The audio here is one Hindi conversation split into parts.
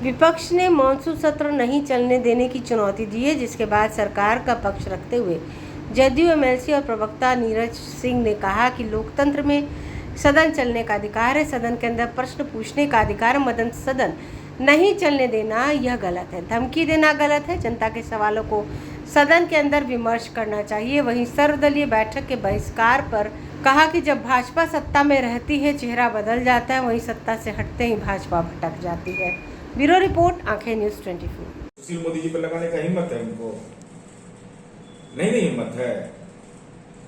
विपक्ष ने मॉनसून सत्र नहीं चलने देने की चुनौती दी है, जिसके बाद सरकार का पक्ष रखते हुए जदयू एमएलसी और प्रवक्ता नीरज सिंह ने कहा कि लोकतंत्र में सदन चलने का अधिकार है, सदन के अंदर प्रश्न पूछने का अधिकार, मदन सदन नहीं चलने देना यह गलत है, धमकी देना गलत है। जनता के सवालों को सदन के अंदर विमर्श करना चाहिए। वहीं सर्वदलीय बैठक के बहिष्कार पर कहा कि जब भाजपा सत्ता में रहती है चेहरा बदल जाता है, वहीं सत्ता से हटते ही भाजपा भटक जाती है। ब्यूरो रिपोर्ट, आंखें न्यूज़ 24। सुशील मोदी जी पर लगाने का हिम्मत है उनको? नहीं हिम्मत है।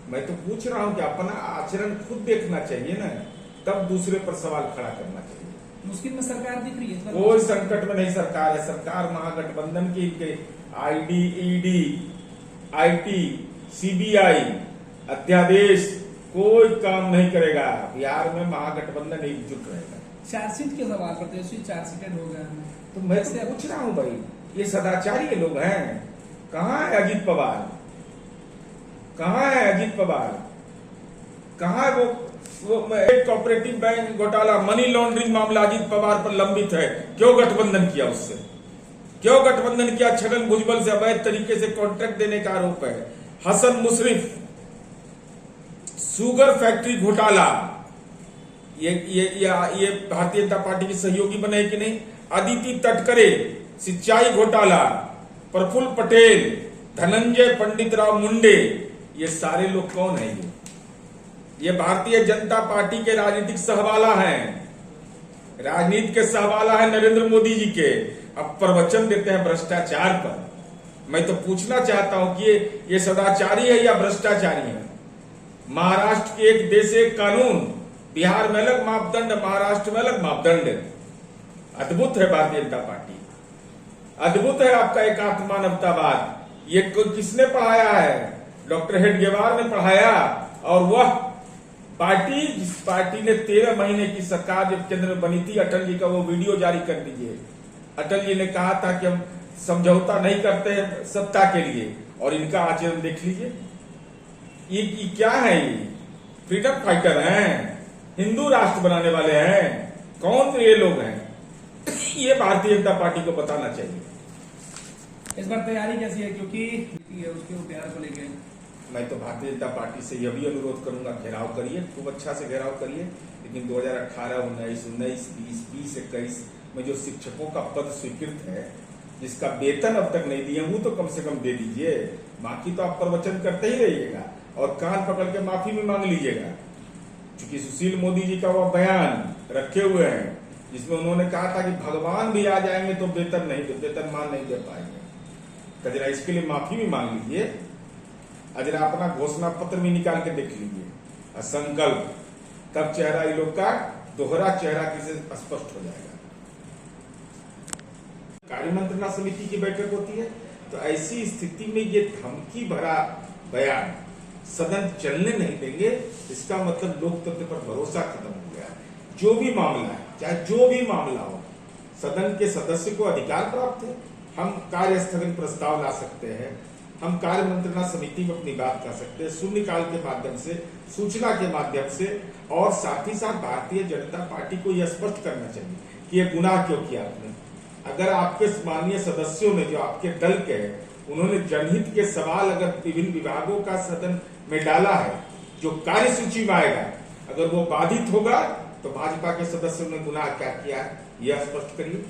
मैं तो पूछ रहा हूं कि अपना आचरण खुद देखना चाहिए ना, तब दूसरे पर सवाल खड़ा करना चाहिए। मुश्किल में सरकार दिख रही है, कोई संकट में नहीं सरकार है। सरकार महागठबंधन की, इनके आईडी, ईडी, आईटी, सीबीआई, अध्यादेश कोई काम नहीं करेगा। बिहार में महागठबंधन एकजुट रहेगा। चार्जशीट के सवाल पर तेजस्वी चार्जशीटेड हो गया है। तो मैं तो पूछ रहा हूं भाई, ये सदाचारी लोग हैं। कहाँ है अजीत पवार? कहाँ है अजीत पवार? कहाँ वो कोऑपरेटिव बैंक घोटाला, मनी लॉन्ड्रिंग मामला अजीत पवार पर लंबित है। क्यों गठबंधन किया उससे? क्यों गठबंधन किया? छगन भुजबल से अवैध तरीके से कॉन्ट्रैक्ट देने का आरोप है। हसन मुशर्रफ, शुगर फैक्ट्री घोटाला, ये भारतीय जनता पार्टी की सहयोगी बने कि नहीं? अदिति तटकरे, सिंचाई घोटाला, प्रफुल्ल पटेल, धनंजय पंडित राव मुंडे, ये सारे लोग कौन है? ये भारतीय जनता पार्टी के राजनीतिक सहवाला हैं। राजनीति के सहवाला है नरेंद्र मोदी जी के। अब प्रवचन देते हैं भ्रष्टाचार पर। मैं तो पूछना चाहता हूं कि ये सदाचारी है या भ्रष्टाचारी है? महाराष्ट्र के एक देश एक कानून, बिहार में अलग मापदंड, महाराष्ट्र में अलग मापदंड। अद्भुत है भारतीय जनता पार्टी, अद्भुत है आपका एकात्म मानवतावाद। ये किसने पढ़ाया है? डॉक्टर हेडगेवार ने पढ़ाया। और वह पार्टी, जिस पार्टी ने 13 महीने की सरकार जब केंद्र में बनी थी, अटल जी का वो वीडियो जारी कर दीजिए। अटल जी ने कहा था कि हम समझौता नहीं करते हैं सत्ता के लिए, और इनका आचरण देख लीजिए। ये क्या है? ये फ्रीडम फाइटर हैं, हिंदू राष्ट्र बनाने वाले हैं। कौन ये लोग हैं? ये भारतीय जनता पार्टी को बताना चाहिए। इस बार तैयारी कैसी है? क्योंकि उसके प्यार को लेकर मैं तो भारतीय जनता पार्टी से यह भी अनुरोध करूंगा, घेराव करिए, खूब अच्छा से घेराव करिए। लेकिन 2018, 19, 20, 21 में जो शिक्षकों का पद स्वीकृत है, जिसका वेतन अब तक नहीं दिए, वो तो कम से कम दे दीजिए। बाकी तो आप प्रवचन करते ही रहिएगा और कान पकड़ के माफी भी मांग लीजिएगा। क्योंकि सुशील मोदी जी का वह बयान रखे हुए हैं, जिसमें उन्होंने कहा था कि भगवान भी आ जाएंगे तो वेतनमान नहीं दे पाएंगे। तो जरा इसके लिए माफी भी मांग लीजिए। जरा अपना घोषणा पत्र भी निकाल के देख लीजिए। संकल्प, तब चेहरा इन लोग का दोहरा चेहरा किसे स्पष्ट हो जाएगा। कार्यमंत्रणा समिति की बैठक होती है, तो ऐसी स्थिति में ये धमकी भरा बयान, सदन चलने नहीं देंगे, इसका मतलब लोकतंत्र पर भरोसा खत्म हो गया। जो भी मामला है, चाहे जो भी मामला हो, सदन के सदस्य को अधिकार प्राप्त है। हम कार्य स्थगन प्रस्ताव ला सकते हैं, हम कार्य मंत्रणा समिति में अपनी बात कर सकते हैं, शून्यकाल के माध्यम से, सूचना के माध्यम से। और साथ ही साथ भारतीय जनता पार्टी को यह स्पष्ट करना चाहिए कि यह गुनाह क्यों किया आपने। अगर आपके माननीय सदस्यों ने, जो आपके दल के हैं, उन्होंने जनहित के सवाल अगर विभिन्न विभागों का सदन में डाला है, जो कार्य सूची में आएगा, अगर वो बाधित होगा, तो भाजपा के सदस्यों ने गुनाह क्या किया है, यह स्पष्ट करिए।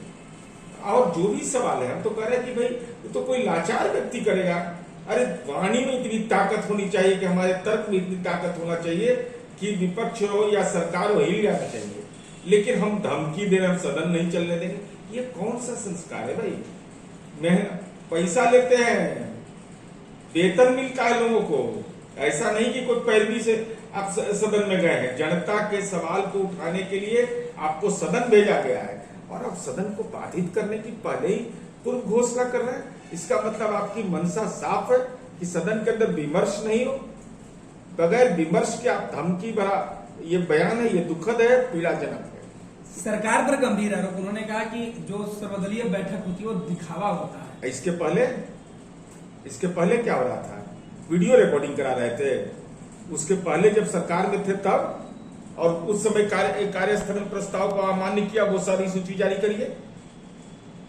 और जो भी सवाल है, हम तो कह रहे हैं कि भाई वो तो कोई लाचार व्यक्ति करेगा। अरे वाणी में इतनी ताकत होनी चाहिए, कि हमारे तर्क में इतनी ताकत होना चाहिए कि विपक्ष हो या सरकार हो, हिल जाना चाहिए। लेकिन हम धमकी दे रहे, हम सदन नहीं चलने देंगे, ये कौन सा संस्कार है भाई? पैसा लेते हैं, वेतन मिलता है लोगों को। ऐसा नहीं कि कोई पैरवी से आप सदन में गए हैं। जनता के सवाल को उठाने के लिए आपको सदन भेजा गया है, और आप सदन को बाधित करने की पहले ही पूर्व घोषणा कर रहे हैं। इसका मतलब आपकी मंशा साफ है कि सदन के अंदर विमर्श नहीं हो। बगैर विमर्श के आप धमकी भरा ये बयान है, ये दुखद है, पीड़ाजनक है। सरकार पर गंभीर आरोप। उन्होंने कहा कि जो सर्वदलीय बैठक होती है वो दिखावा होता है। इसके पहले क्या हो रहा था? वीडियो रिकॉर्डिंग करा रहे थे। उसके पहले जब सरकार में थे तब, और उस समय कार्यस्थगन प्रस्ताव को अमान्य किया, वो सारी सूची जारी करिए।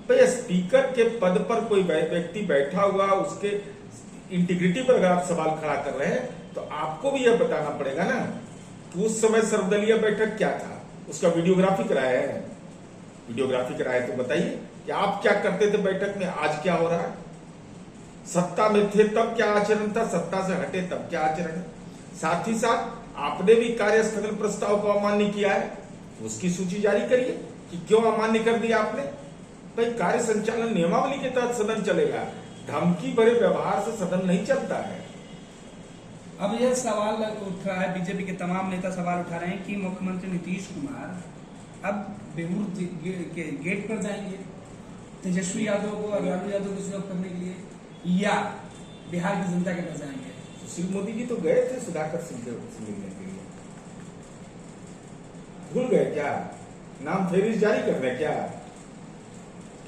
भाई स्पीकर के पद पर कोई व्यक्ति बैठा हुआ, उसके इंटीग्रिटी पर अगर आप सवाल खड़ा कर रहे हैं तो आपको भी यह बताना पड़ेगा ना कि उस समय सर्वदलीय बैठक क्या था, उसका वीडियोग्राफी कराया है। वीडियोग्राफी कराया तो बताइए कि आप क्या करते थे बैठक में, आज क्या हो रहा है। सत्ता में थे तब क्या आचरण था, सत्ता से हटे तब क्या आचरण है। साथ ही साथ आपने भी कार्यस्थगन प्रस्ताव को अमान्य किया है, उसकी सूची जारी करिए कि क्यों अमान्य कर दिया आपने। भाई कार्य संचालन नियमावली के तहत सदन चलेगा, धमकी भरे व्यवहार से सदन नहीं चलता है। अब यह सवाल उठ रहा है, बीजेपी के तमाम नेता सवाल उठा रहे हैं कि मुख्यमंत्री नीतीश कुमार अब बेहूर के गेट पर जाएंगे तेजस्वी यादव को और लालू यादव को चुनाव करने के लिए, या बिहार की जनता के पास जाएंगे। सुशील मोदी जी तो गए थे सुधाकर सिंह से मिलने के लिए, भूल गए क्या? नाम फेरिस्त जारी कर रहे क्या?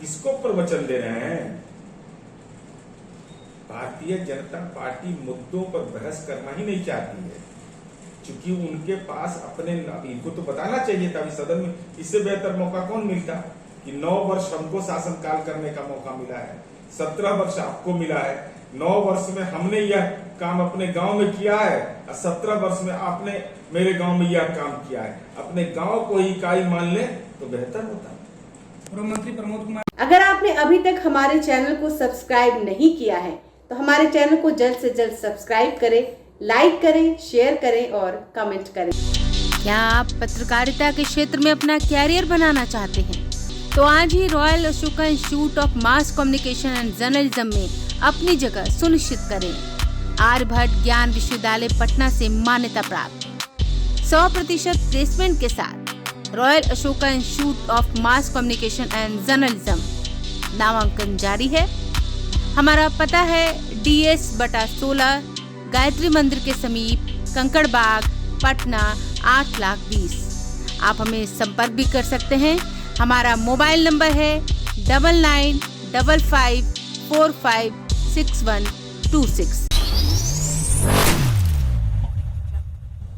किसको प्रवचन दे रहे हैं? भारतीय जनता पार्टी मुद्दों पर बहस करना ही नहीं चाहती है, क्योंकि उनके पास अपने, इनको तो बताना चाहिए था अभी सदन में, इससे बेहतर मौका कौन मिलता कि 9 वर्ष हमको शासनकाल करने का मौका मिला है, 17 वर्ष आपको मिला है। 9 वर्ष में हमने यह काम अपने गांव में किया है और 17 वर्ष में आपने मेरे गांव में यह काम किया है। अपने गांव को ही इकाई मान ले तो बेहतर होता। गृह मंत्री प्रमोद कुमार, अगर आपने अभी तक हमारे चैनल को सब्सक्राइब नहीं किया है तो हमारे चैनल को जल्द से जल्द सब्सक्राइब करें, लाइक करें, शेयर करें और कमेंट करें। क्या आप पत्रकारिता के क्षेत्र में अपना कैरियर बनाना चाहते हैं? तो आज ही royal Ashoka institute of mass communication and journalism में अपनी जगह सुनिश्चित करें। आर्यभट्ट ज्ञान विश्वविद्यालय पटना से मान्यता प्राप्त 100% प्लेसमेंट के साथ royal Ashoka institute of mass communication and journalism नामांकन जारी है। हमारा पता है DS/16 गायत्री मंदिर के समीप, कंकड़ बाग, पटना 8,20,000। आप हमें संपर्क भी कर सकते हैं। हमारा मोबाइल नंबर है 9955456126।